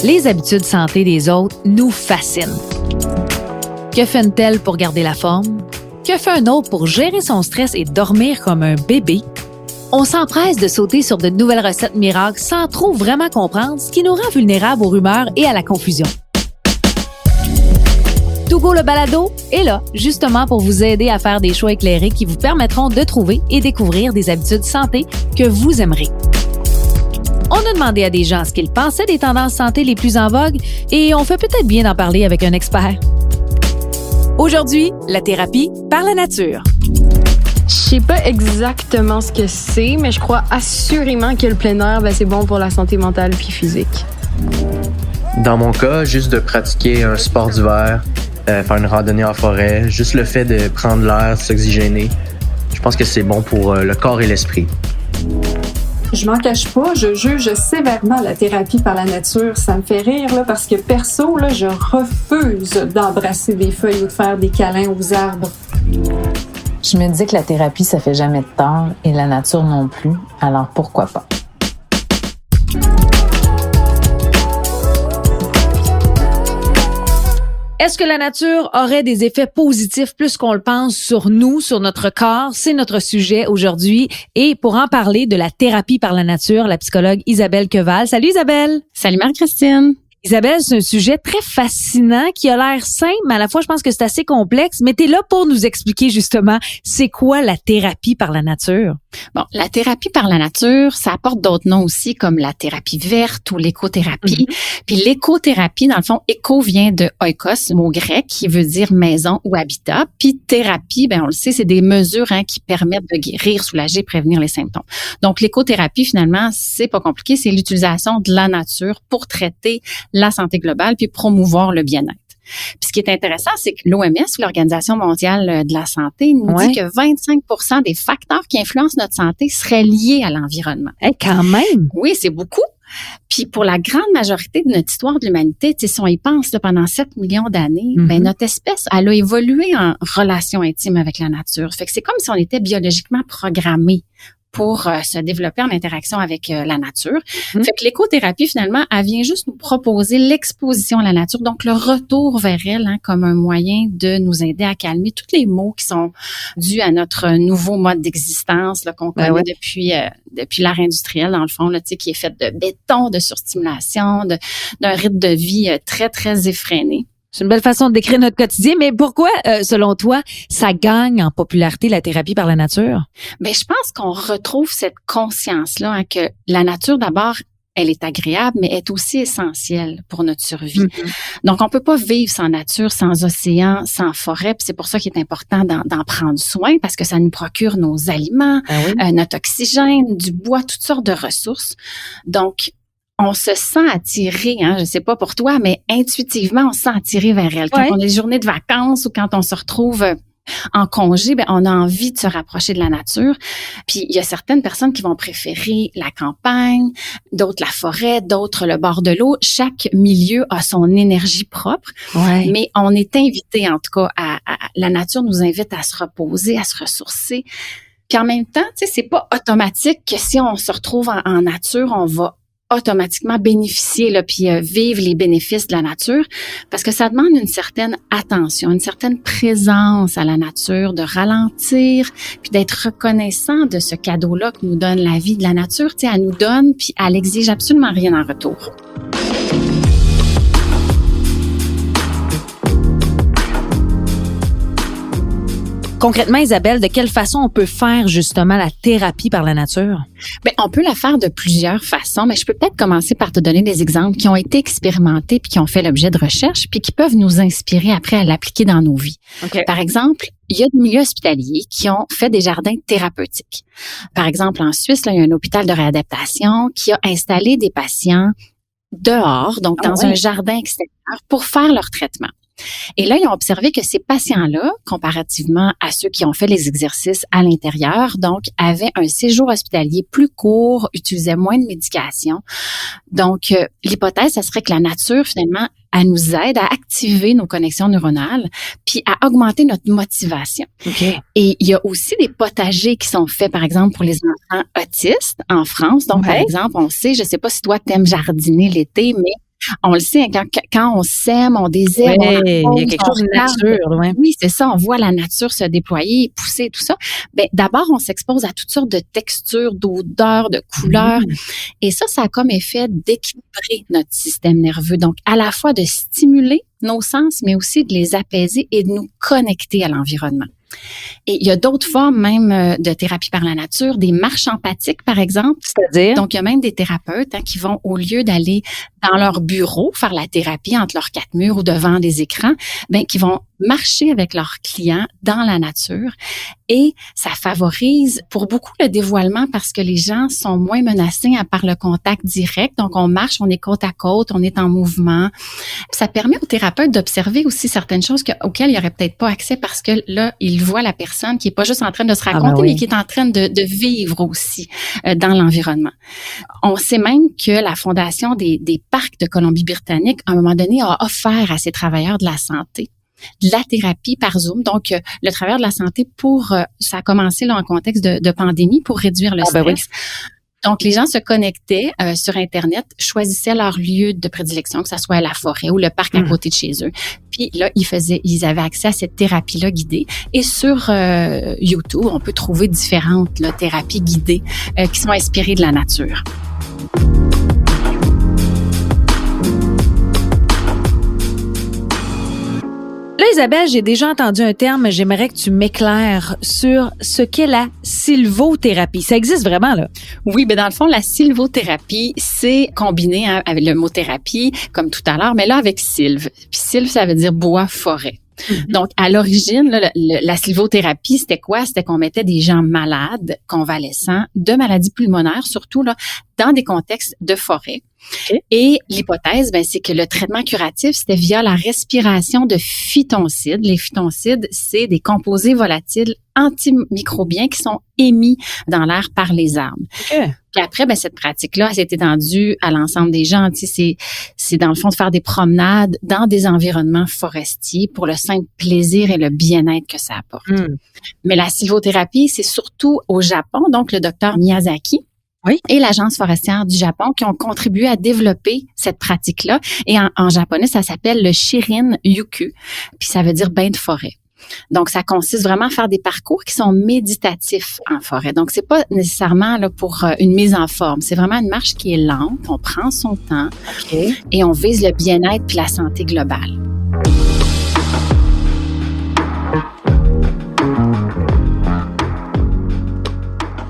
Les habitudes santé des autres nous fascinent. Que fait une telle pour garder la forme? Que fait un autre pour gérer son stress et dormir comme un bébé? On s'empresse de sauter sur de nouvelles recettes miracles sans trop vraiment comprendre, ce qui nous rend vulnérables aux rumeurs et à la confusion. Togo le balado est là, justement pour vous aider à faire des choix éclairés qui vous permettront de trouver et découvrir des habitudes santé que vous aimerez. On a demandé à des gens ce qu'ils pensaient des tendances santé les plus en vogue et on fait peut-être bien d'en parler avec un expert. Aujourd'hui, la thérapie par la nature. Je sais pas exactement ce que c'est, mais je crois assurément que le plein air, c'est bon pour la santé mentale puis physique. Dans mon cas, juste de pratiquer un sport d'hiver, faire une randonnée en forêt, juste le fait de prendre l'air, s'oxygéner, je pense que c'est bon pour le corps et l'esprit. Je m'en cache pas, je juge sévèrement la thérapie par la nature. Ça me fait rire là, parce que perso, là, je refuse d'embrasser des feuilles ou de faire des câlins aux arbres. Je me dis que la thérapie, ça fait jamais de tort et la nature non plus, alors pourquoi pas? Est-ce que la nature aurait des effets positifs plus qu'on le pense sur nous, sur notre corps? C'est notre sujet aujourd'hui. Et pour en parler de la thérapie par la nature, la psychologue Isabelle Queval. Salut Isabelle! Salut Marie-Christine! Isabelle, c'est un sujet très fascinant qui a l'air simple, mais à la fois, je pense que c'est assez complexe. Mais tu es là pour nous expliquer justement c'est quoi la thérapie par la nature. Bon, la thérapie par la nature, ça apporte d'autres noms aussi comme la thérapie verte ou l'écothérapie. Puis l'écothérapie, dans le fond, éco vient de oikos, mot grec qui veut dire maison ou habitat. Puis thérapie, on le sait, c'est des mesures qui permettent de guérir, soulager, prévenir les symptômes. Donc l'écothérapie, finalement, c'est pas compliqué, c'est l'utilisation de la nature pour traiter la santé globale puis promouvoir le bien-être. Puis ce qui est intéressant, c'est que l'OMS, l'Organisation mondiale de la santé, nous dit que 25% des facteurs qui influencent notre santé seraient liés à l'environnement. Quand même! Oui, c'est beaucoup. Puis pour la grande majorité de notre histoire de l'humanité, si on y pense pendant 7 millions d'années, notre espèce, elle a évolué en relation intime avec la nature. Fait que c'est comme si on était biologiquement programmé pour se développer en interaction avec la nature. Fait que l'écothérapie, finalement, elle vient juste nous proposer l'exposition à la nature, donc le retour vers elle comme un moyen de nous aider à calmer tous les maux qui sont dus à notre nouveau mode d'existence là, qu'on connaît depuis l'ère industrielle, dans le fond, là, qui est fait de béton, de surstimulation, d'un rythme de vie très, très effréné. C'est une belle façon de décrire notre quotidien, mais pourquoi, selon toi, ça gagne en popularité la thérapie par la nature? Je pense qu'on retrouve cette conscience-là que la nature, d'abord, elle est agréable, mais est aussi essentielle pour notre survie. Donc, on peut pas vivre sans nature, sans océan, sans forêt. Puis c'est pour ça qu'il est important d'en prendre soin parce que ça nous procure nos aliments, notre oxygène, du bois, toutes sortes de ressources. Donc, on se sent attiré, je sais pas pour toi, mais intuitivement, on se sent attiré vers elle. Quand on a des journées de vacances ou quand on se retrouve en congé, on a envie de se rapprocher de la nature. Puis il y a certaines personnes qui vont préférer la campagne, d'autres la forêt, d'autres le bord de l'eau. Chaque milieu a son énergie propre, mais on est invité, en tout cas, la nature nous invite à se reposer, à se ressourcer. Puis en même temps, c'est pas automatique que si on se retrouve en nature, on va automatiquement bénéficier puis vivre les bénéfices de la nature parce que ça demande une certaine attention, une certaine présence à la nature, de ralentir puis d'être reconnaissant de ce cadeau-là que nous donne la vie de la nature. Elle nous donne puis elle exige absolument rien en retour. Concrètement, Isabelle, de quelle façon on peut faire justement la thérapie par la nature? On peut la faire de plusieurs façons, mais je peux peut-être commencer par te donner des exemples qui ont été expérimentés puis qui ont fait l'objet de recherches puis qui peuvent nous inspirer après à l'appliquer dans nos vies. Par exemple, il y a des milieux hospitaliers qui ont fait des jardins thérapeutiques. Par exemple, en Suisse, là, il y a un hôpital de réadaptation qui a installé des patients dehors, donc dans un jardin extérieur pour faire leur traitement. Et là, ils ont observé que ces patients-là, comparativement à ceux qui ont fait les exercices à l'intérieur, donc avaient un séjour hospitalier plus court, utilisaient moins de médication. Donc, l'hypothèse, ça serait que la nature, finalement, elle nous aide à activer nos connexions neuronales puis à augmenter notre motivation. Okay. Et il y a aussi des potagers qui sont faits, par exemple, pour les enfants autistes en France. Donc, par exemple, on sait, je sais pas si toi, t'aimes jardiner l'été, mais on le sait, quand on sème, on désherbe, il y a quelque chose de nature. Ouais. Oui, c'est ça. On voit la nature se déployer, pousser, tout ça. Ben, d'abord, on s'expose à toutes sortes de textures, d'odeurs, de couleurs. Et ça a comme effet d'équilibrer notre système nerveux. Donc, à la fois de stimuler nos sens, mais aussi de les apaiser et de nous connecter à l'environnement. Et il y a d'autres formes même de thérapie par la nature, des marches empathiques, par exemple. C'est-à-dire? Donc, il y a même des thérapeutes qui vont, au lieu d'aller dans leur bureau faire la thérapie entre leurs quatre murs ou devant des écrans, ben qui vont marcher avec leurs clients dans la nature. Et ça favorise pour beaucoup le dévoilement parce que les gens sont moins menacés par le contact direct. Donc, on marche, on est côte à côte, on est en mouvement. Ça permet aux thérapeutes d'observer aussi certaines choses auxquelles il n'y aurait peut-être pas accès parce que là, ils voient la personne qui est pas juste en train de se raconter, mais qui est en train de vivre aussi dans l'environnement. On sait même que la Fondation des parcs de Colombie-Britannique, à un moment donné, a offert à ses travailleurs de la santé de la thérapie par Zoom. Donc, le travailleur de la santé ça a commencé là en contexte de pandémie pour réduire le stress. Ben oui. Donc, les gens se connectaient sur Internet, choisissaient leur lieu de prédilection, que ça soit la forêt ou le parc à côté de chez eux. Puis là, ils avaient accès à cette thérapie-là guidée. Et sur YouTube, on peut trouver différentes thérapies guidées qui sont inspirées de la nature. Là, Isabelle, j'ai déjà entendu un terme, j'aimerais que tu m'éclaires sur ce qu'est la sylvothérapie. Ça existe vraiment, là? Oui, ben dans le fond, la sylvothérapie, c'est combiné avec le mot thérapie, comme tout à l'heure, mais là, avec sylve. Puis sylve, ça veut dire bois, forêt. Donc, à l'origine, là, la sylvothérapie, c'était quoi? C'était qu'on mettait des gens malades, convalescents, de maladies pulmonaires, surtout là, dans des contextes de forêt. Okay. Et l'hypothèse, c'est que le traitement curatif, c'était via la respiration de phytoncides. Les phytoncides, c'est des composés volatiles antimicrobiens qui sont émis dans l'air par les arbres. Okay. Puis après, cette pratique-là, elle s'est étendue à l'ensemble des gens. Tu sais, c'est dans le fond de faire des promenades dans des environnements forestiers pour le simple plaisir et le bien-être que ça apporte. Mais la sylvothérapie, c'est surtout au Japon, donc le docteur Miyazaki. Oui. Et l'Agence forestière du Japon qui ont contribué à développer cette pratique-là. Et en japonais, ça s'appelle le Shirin-yuku, puis ça veut dire bain de forêt. Donc, ça consiste vraiment à faire des parcours qui sont méditatifs en forêt. Donc, c'est pas nécessairement là pour une mise en forme. C'est vraiment une marche qui est lente, on prend son temps et on vise le bien-être puis la santé globale.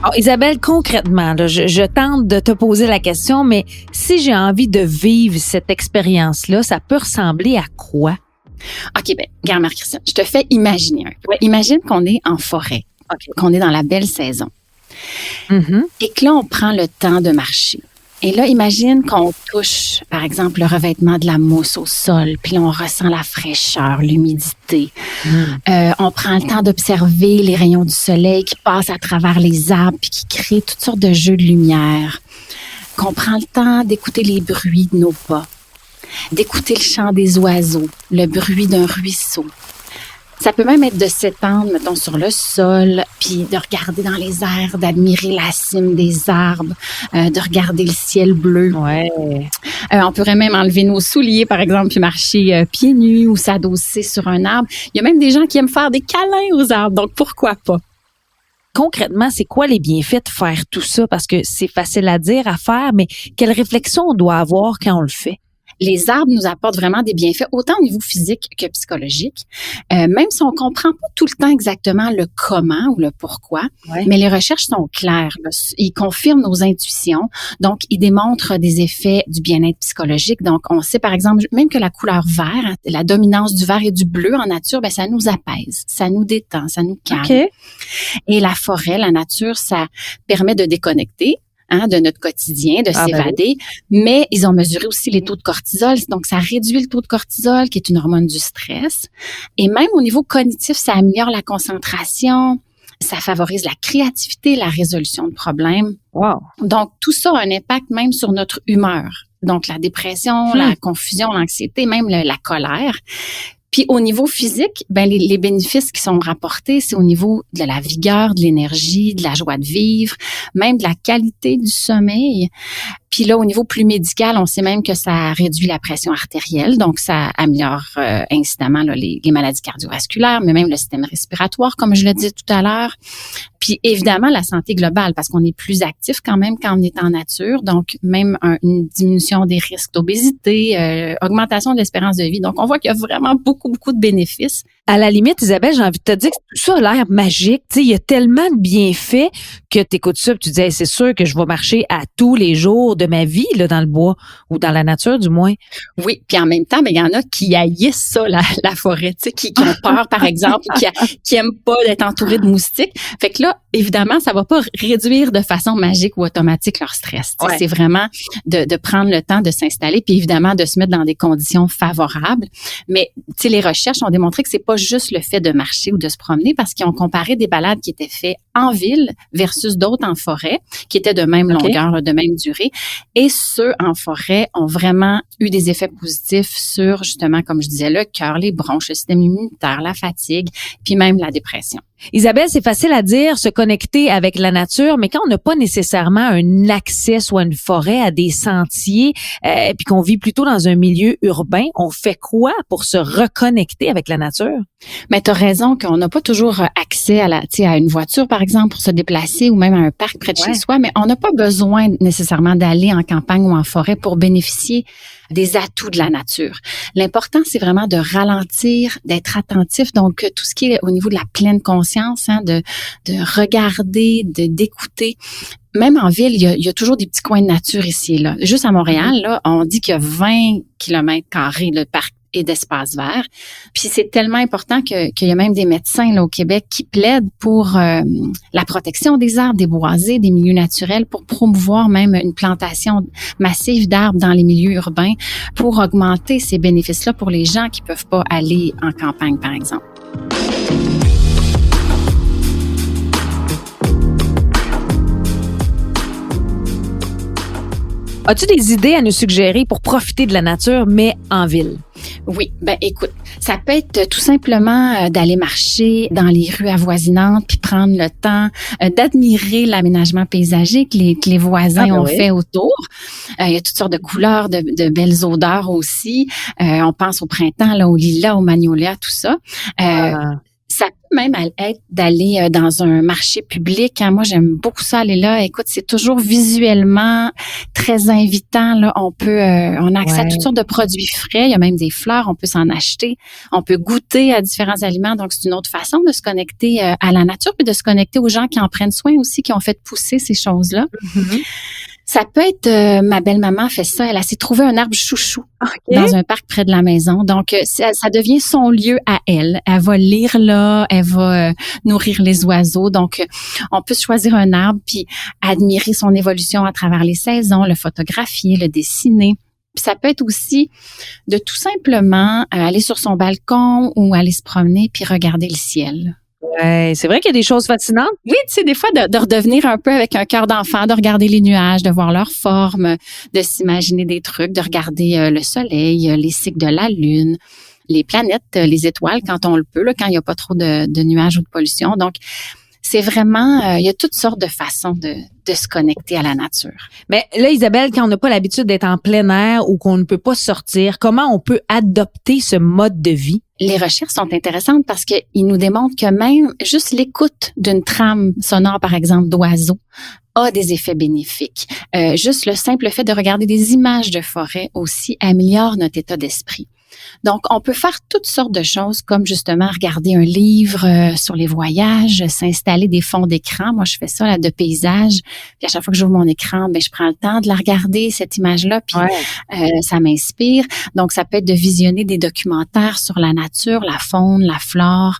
Alors, Isabelle, concrètement, là, je tente de te poser la question, mais si j'ai envie de vivre cette expérience-là, ça peut ressembler à quoi? OK, regarde, Marie-Christine, je te fais imaginer un peu. Ouais. Imagine qu'on est en forêt, qu'on est dans la belle saison. Et que là, on prend le temps de marcher. Et là, imagine qu'on touche, par exemple, le revêtement de la mousse au sol, puis là, on ressent la fraîcheur, l'humidité. On prend le temps d'observer les rayons du soleil qui passent à travers les arbres puis qui créent toutes sortes de jeux de lumière. Qu'on prend le temps d'écouter les bruits de nos pas, d'écouter le chant des oiseaux, le bruit d'un ruisseau. Ça peut même être de s'étendre, mettons, sur le sol, puis de regarder dans les airs, d'admirer la cime des arbres, de regarder le ciel bleu. Ouais. On pourrait même enlever nos souliers, par exemple, puis marcher pieds nus ou s'adosser sur un arbre. Il y a même des gens qui aiment faire des câlins aux arbres, donc pourquoi pas? Concrètement, c'est quoi les bienfaits de faire tout ça? Parce que c'est facile à dire, à faire, mais quelle réflexion on doit avoir quand on le fait? Les arbres nous apportent vraiment des bienfaits, autant au niveau physique que psychologique. Même si on comprend pas tout le temps exactement le comment ou le pourquoi, mais les recherches sont claires. Là. Ils confirment nos intuitions. Donc, ils démontrent des effets du bien-être psychologique. Donc, on sait, par exemple, même que la couleur vert, la dominance du vert et du bleu en nature, ça nous apaise, ça nous détend, ça nous calme. Okay. Et la forêt, la nature, ça permet de déconnecter. de notre quotidien, de s'évader, mais ils ont mesuré aussi les taux de cortisol. Donc, ça réduit le taux de cortisol, qui est une hormone du stress. Et même au niveau cognitif, ça améliore la concentration, ça favorise la créativité, la résolution de problèmes. Wow. Donc, tout ça a un impact même sur notre humeur. Donc, la dépression, la confusion, l'anxiété, même la colère. Puis au niveau physique, ben les bénéfices qui sont rapportés, c'est au niveau de la vigueur, de l'énergie, de la joie de vivre, même de la qualité du sommeil. Puis là, au niveau plus médical, on sait même que ça réduit la pression artérielle, donc ça améliore incidemment là, les maladies cardiovasculaires, mais même le système respiratoire, comme je le disais tout à l'heure. Puis évidemment, la santé globale, parce qu'on est plus actif quand même quand on est en nature, donc même une diminution des risques d'obésité, augmentation de l'espérance de vie. Donc, on voit qu'il y a vraiment beaucoup de bénéfices. À la limite, Isabelle, j'ai envie de te dire que tout ça a l'air magique. Tu sais, il y a tellement de bienfaits que tu écoutes ça et tu te dis, hey, c'est sûr que je vais marcher à tous les jours de ma vie là, dans le bois ou dans la nature, du moins. Oui, puis en même temps, il y en a qui haïssent ça, la forêt, tu sais, qui ont peur, par exemple, qui aiment pas d'être entourés de moustiques. Fait que là, évidemment, ça va pas réduire de façon magique ou automatique leur stress. Ouais. C'est vraiment de prendre le temps de s'installer, puis évidemment de se mettre dans des conditions favorables. Mais tu sais, les recherches ont démontré que c'est pas juste le fait de marcher ou de se promener, parce qu'ils ont comparé des balades qui étaient faites en ville versus d'autres en forêt, qui étaient de même longueur, de même durée. Et ceux en forêt ont vraiment eu des effets positifs sur, justement, comme je disais, le cœur, les bronches, le système immunitaire, la fatigue, puis même la dépression. Isabelle, c'est facile à dire, se connecter avec la nature, mais quand on n'a pas nécessairement un accès, soit une forêt, à des sentiers, puis qu'on vit plutôt dans un milieu urbain, on fait quoi pour se reconnecter avec la nature? Mais tu as raison qu'on n'a pas toujours accès à une voiture, par exemple, pour se déplacer ou même à un parc près de chez soi, mais on n'a pas besoin nécessairement d'aller en campagne ou en forêt pour bénéficier des atouts de la nature. L'important, c'est vraiment de ralentir, d'être attentif. Donc, tout ce qui est au niveau de la pleine conscience, de regarder, d'écouter. Même en ville, il y a toujours des petits coins de nature ici et là. Juste à Montréal, là, on dit qu'il y a 20 km² de parc et d'espace vert. Puis c'est tellement important qu'il y a même des médecins là, au Québec qui plaident pour la protection des arbres, des boisés, des milieux naturels, pour promouvoir même une plantation massive d'arbres dans les milieux urbains pour augmenter ces bénéfices-là pour les gens qui peuvent pas aller en campagne, par exemple. As-tu des idées à nous suggérer pour profiter de la nature, mais en ville? Oui, ben écoute, ça peut être tout simplement d'aller marcher dans les rues avoisinantes puis prendre le temps d'admirer l'aménagement paysager que les voisins ont fait autour. Il y a toutes sortes de couleurs, de belles odeurs aussi. On pense au printemps, là, au lilas, au magnolia, tout ça. Ça peut même être d'aller dans un marché public. Moi, j'aime beaucoup ça, aller là. Écoute, c'est toujours visuellement très invitant. Là, on a accès à toutes sortes de produits frais. Il y a même des fleurs, on peut s'en acheter. On peut goûter à différents aliments. Donc, c'est une autre façon de se connecter à la nature puis de se connecter aux gens qui en prennent soin aussi, qui ont fait pousser ces choses-là. Mm-hmm. Ça peut être, ma belle-maman fait ça, elle s'est trouvé un arbre chouchou dans un parc près de la maison. Donc, ça devient son lieu à elle. Elle va lire là, elle va nourrir les oiseaux. Donc, on peut choisir un arbre puis admirer son évolution à travers les saisons, le photographier, le dessiner. Puis ça peut être aussi de tout simplement aller sur son balcon ou aller se promener puis regarder le ciel. Ouais, c'est vrai qu'il y a des choses fascinantes. Oui, tu sais, des fois, de redevenir un peu avec un cœur d'enfant, de regarder les nuages, de voir leur forme, de s'imaginer des trucs, de regarder le soleil, les cycles de la lune, les planètes, les étoiles quand on le peut, là, quand il n'y a pas trop de nuages ou de pollution. Donc, c'est vraiment, il y a toutes sortes de façons de se connecter à la nature. Mais là, Isabelle, quand on n'a pas l'habitude d'être en plein air ou qu'on ne peut pas sortir, comment on peut adopter ce mode de vie? Les recherches sont intéressantes parce qu'ils nous démontrent que même juste l'écoute d'une trame sonore, par exemple, d'oiseaux, a des effets bénéfiques. Juste le simple fait de regarder des images de forêt aussi améliore notre état d'esprit. Donc, on peut faire toutes sortes de choses, comme justement regarder un livre sur les voyages, s'installer des fonds d'écran. Moi, je fais ça là, de paysage. Puis à chaque fois que j'ouvre mon écran, je prends le temps de la regarder, cette image-là, puis ça m'inspire. Donc, ça peut être de visionner des documentaires sur la nature, la faune, la flore.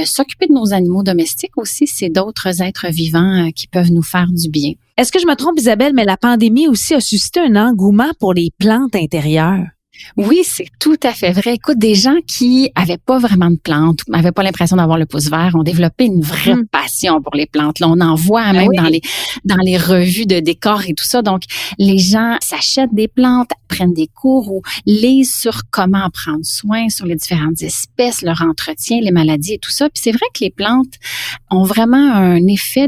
S'occuper de nos animaux domestiques aussi, c'est d'autres êtres vivants qui peuvent nous faire du bien. Est-ce que je me trompe, Isabelle, mais la pandémie aussi a suscité un engouement pour les plantes intérieures? Oui, c'est tout à fait vrai. Écoute, des gens qui avaient pas vraiment de plantes, n'avaient pas l'impression d'avoir le pouce vert, ont développé une vraie passion pour les plantes. Là, on en voit même dans les revues de décor et tout ça. Donc, les gens s'achètent des plantes, prennent des cours ou lisent sur comment en prendre soin, sur les différentes espèces, leur entretien, les maladies et tout ça. Puis c'est vrai que les plantes ont vraiment un effet,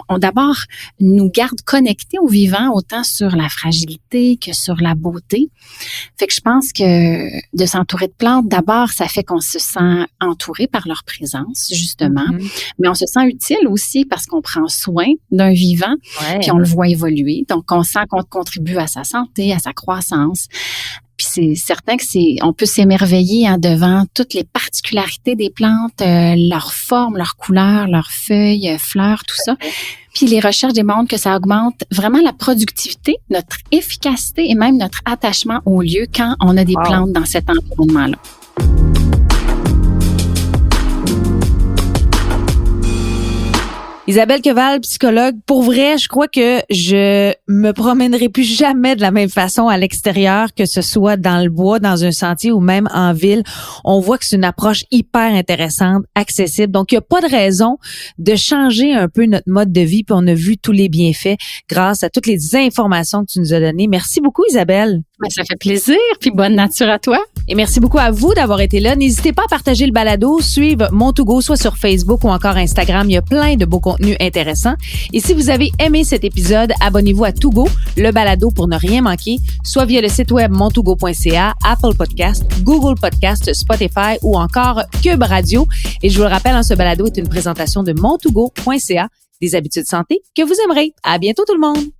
on d'abord nous gardent connectés au vivant, autant sur la fragilité que sur la beauté. Fait que je pense que de s'entourer de plantes, d'abord, ça fait qu'on se sent entouré par leur présence, justement. Mais on se sent utile aussi parce qu'on prend soin d'un vivant, puis on le voit évoluer. Donc, on sent qu'on contribue à sa santé, à sa croissance. Puis c'est certain que on peut s'émerveiller devant toutes les particularités des plantes, leur forme, leur couleur, leurs feuilles, fleurs, tout ça. Puis les recherches démontrent que ça augmente vraiment la productivité, notre efficacité et même notre attachement au lieu quand on a des plantes dans cet environnement-là. Isabelle Queval, psychologue, pour vrai, je crois que je me promènerai plus jamais de la même façon à l'extérieur, que ce soit dans le bois, dans un sentier ou même en ville. On voit que c'est une approche hyper intéressante, accessible. Donc, il n'y a pas de raison de changer un peu notre mode de vie. Puis on a vu tous les bienfaits grâce à toutes les informations que tu nous as données. Merci beaucoup, Isabelle. Ça fait plaisir, puis bonne nature à toi. Et merci beaucoup à vous d'avoir été là. N'hésitez pas à partager le balado, suivre Mon2Go, soit sur Facebook ou encore Instagram. Il y a plein de beaux contenus intéressants. Et si vous avez aimé cet épisode, abonnez-vous à 2Go, le balado pour ne rien manquer, soit via le site web mon2go.ca, Apple Podcast, Google Podcast, Spotify ou encore Cube Radio. Et je vous le rappelle, ce balado est une présentation de mon2go.ca, des habitudes santé que vous aimerez. À bientôt tout le monde!